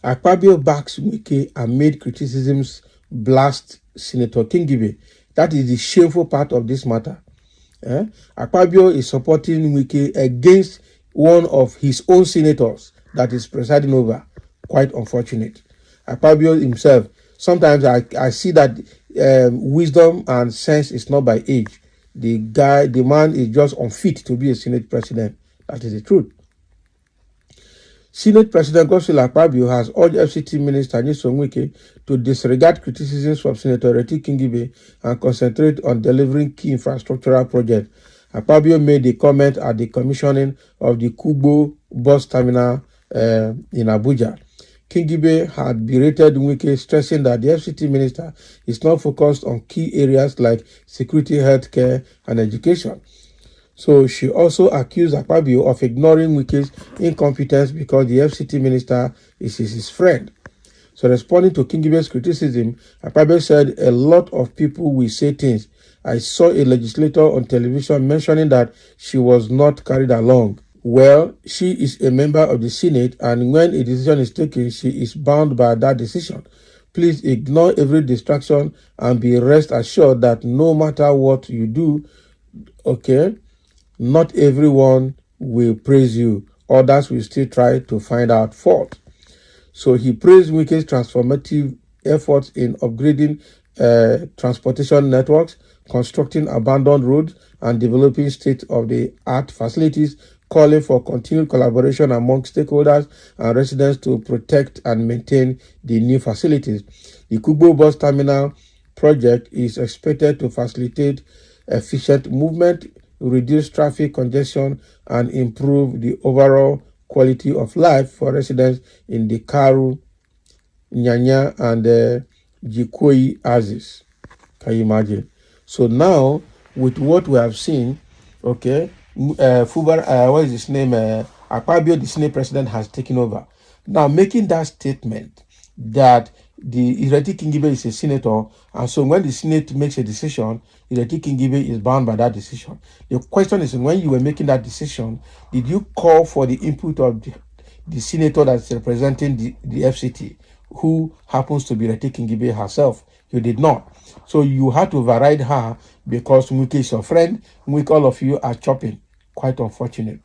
Akpabio backs Wike amid criticisms blast Senator Kingibe. That is the shameful part of this matter. Akpabio is supporting Wike against one of his own senators that is presiding over. Quite unfortunate. Akpabio himself, sometimes I see that wisdom and sense is not by age. The man is just unfit to be a Senate president. That is the truth. Senate President Godswill Akpabio has urged FCT Minister Nyesom Wike to disregard criticisms from Senator Ireti Kingibe and concentrate on delivering key infrastructural projects. Akpabio made the comment at the commissioning of the Kubo bus terminal in Abuja. Kingibe had berated Wike, stressing that the FCT minister is not focused on key areas like security, healthcare, and education. So she also accused Akpabio of ignoring Wike's incompetence because the FCT minister is his friend. So responding to Kingibe's criticism, Akpabio said, "A lot of people will say things. I saw a legislator on television mentioning that she was not carried along. Well, she is a member of the Senate, and when a decision is taken, she is bound by that decision. Please ignore every distraction and be rest assured that no matter what you do, okay, not everyone will praise you. Others will still try to find out fault." So he praised Wike's transformative efforts in upgrading transportation networks, constructing abandoned roads, and developing state-of-the-art facilities, calling for continued collaboration among stakeholders and residents to protect and maintain the new facilities. The Kubo bus terminal project is expected to facilitate efficient movement, reduce traffic congestion, and improve the overall quality of life for residents in the Karu, Nyanya, and Jikoi axis. Can you imagine? So now, with what we have seen, okay, what is his name? Akpabio, the Senate president, has taken over. Now, making that statement that the Ireti Kingibe is a senator, and so when the Senate makes a decision, Ireti Kingibe is bound by that decision. The question is, when you were making that decision, did you call for the input of the senator that's representing the FCT, who happens to be Ireti Kingibe herself? You did not. So you had to override her because Wike is your friend. Wike, all of you are chopping. Quite unfortunate.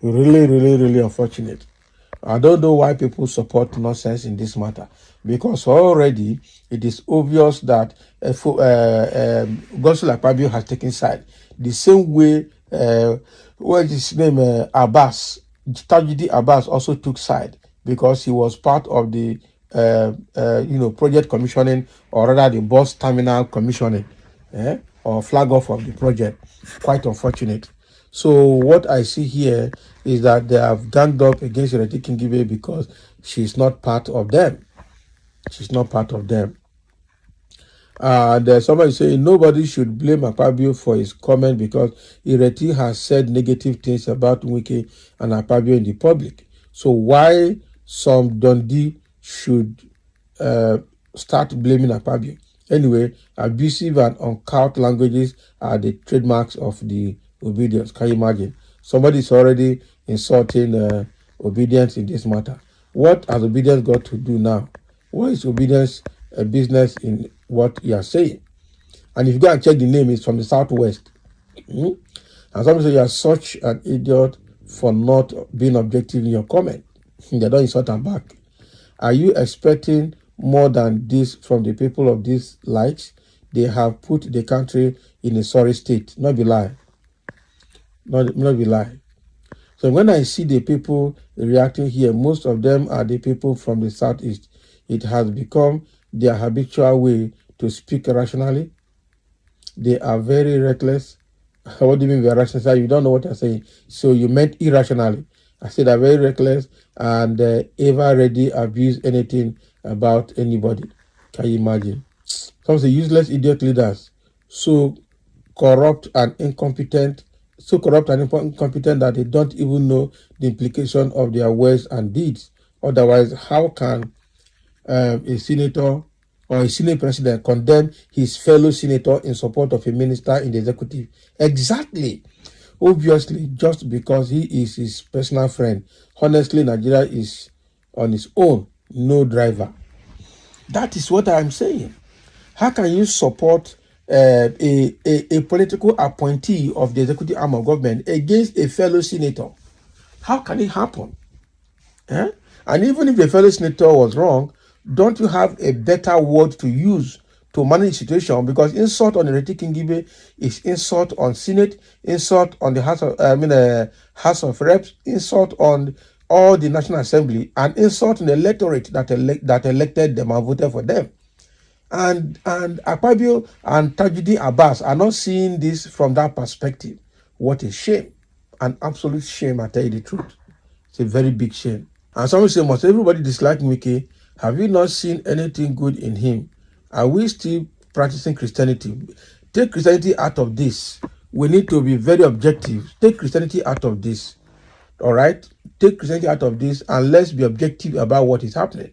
Really, really, really unfortunate. I don't know why people support nonsense in this matter, because already it is obvious that Godswill Akpabio has taken side. The same way, what is his name, Abbas, Tajidi Abbas also took side because he was part of the project commissioning, or rather the bus terminal commissioning, or flag off of the project. Quite unfortunate. So what I see here is that they have ganged up against Ireti Kingibe because she's not part of them. She's not part of them. And somebody saying nobody should blame Akpabio for his comment because Ireti has said negative things about Wike and Akpabio in the public. So why some Dundee should start blaming Akpabio? Anyway, abusive and uncouth languages are the trademarks of the obedience. Can you imagine? Somebody is already insulting obedience in this matter. What has obedience got to do now? What is obedience a business in what you are saying? And if you go and check the name, it's from the Southwest. And somebody say you are such an idiot for not being objective in your comment. They don't insult them back. Are you expecting more than this from the people of these likes? They have put the country in a sorry state. Not be lie. Not be lie. So when I see the people reacting here, most of them are the people from the Southeast. It has become their habitual way to speak rationally. They are very reckless. What do you mean by rational? You don't know what I'm saying. So you meant irrationally. I said they're very reckless and ever ready abuse anything about anybody. Can you imagine? Some say useless idiot leaders, so corrupt and incompetent that they don't even know the implication of their words and deeds. Otherwise, how can a senator or a Senate president condemn his fellow senator in support of a minister in the executive? Exactly. Obviously, just because he is his personal friend. Honestly, Nigeria is on his own, no driver. That is what I'm saying. How can you support a political appointee of the executive arm of government against a fellow senator? How can it happen? Eh? And even if the fellow senator was wrong, don't you have a better word to use to manage the situation? Because insult on Ireti Kingibe is insult on Senate, insult on the House of Reps, insult on all the National Assembly, and insult on the electorate that elected them and voted for them. And Akpabio and Tajudi Abbas are not seeing this from that perspective. What a shame. An absolute shame, I tell you the truth. It's a very big shame. And someone say, must everybody dislike Wike? Have you not seen anything good in him? Are we still practicing Christianity? Take Christianity out of this. We need to be very objective. Take Christianity out of this. All right? Take Christianity out of this and let's be objective about what is happening.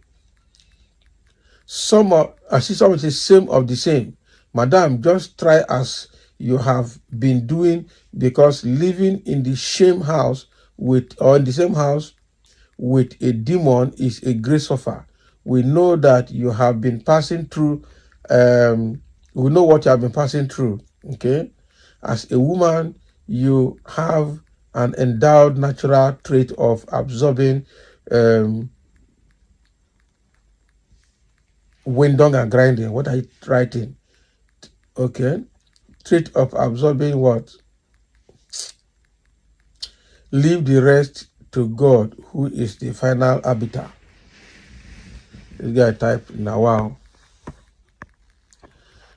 I see someone say same of the same. Madam, just try as you have been doing, because living in the same house in the same house with a demon is a great suffer. We know that you have been passing through, we know what you have been passing through, okay? As a woman, you have an endowed natural trait of absorbing windong and grinding. What are you writing? Okay. Trait of absorbing what? Leave the rest to God, who is the final arbiter. This guy typed now. Wow.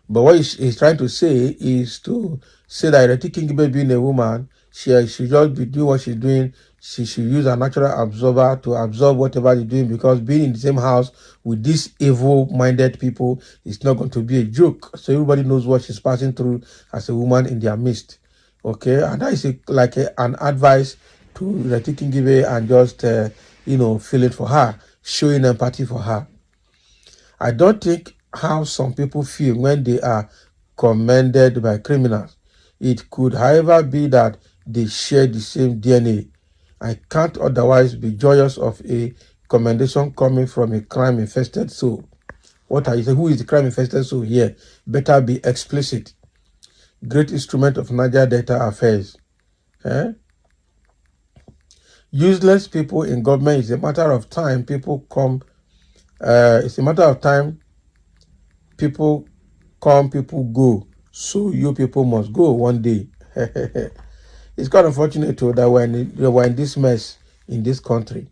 But what he's trying to say is to say that Ireti Kingibe being a woman, she should just be doing what she's doing. She should use a natural absorber to absorb whatever she's doing, because being in the same house with these evil-minded people is not going to be a joke. So everybody knows what she's passing through as a woman in their midst. Okay, and that is an advice to Ireti Kingibe, and just feel it for her, showing empathy for her. I don't think how some people feel when they are commended by criminals. It could, however, be that they share the same DNA. I can't otherwise be joyous of a commendation coming from a crime-infested soul. What are you saying? Who is the crime-infested soul here? Better be explicit. Great instrument of Niger Delta affairs. Useless people in government. It's a matter of time people come. It's a matter of time people come, people go. So you people must go one day. It's quite unfortunate too that we're in this mess in this country.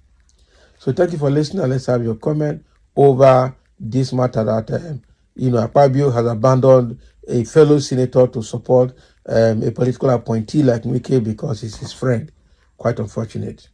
So thank you for listening, and let's have your comment over this matter that Akpabio has abandoned a fellow senator to support a political appointee like Wike because he's his friend. Quite unfortunate.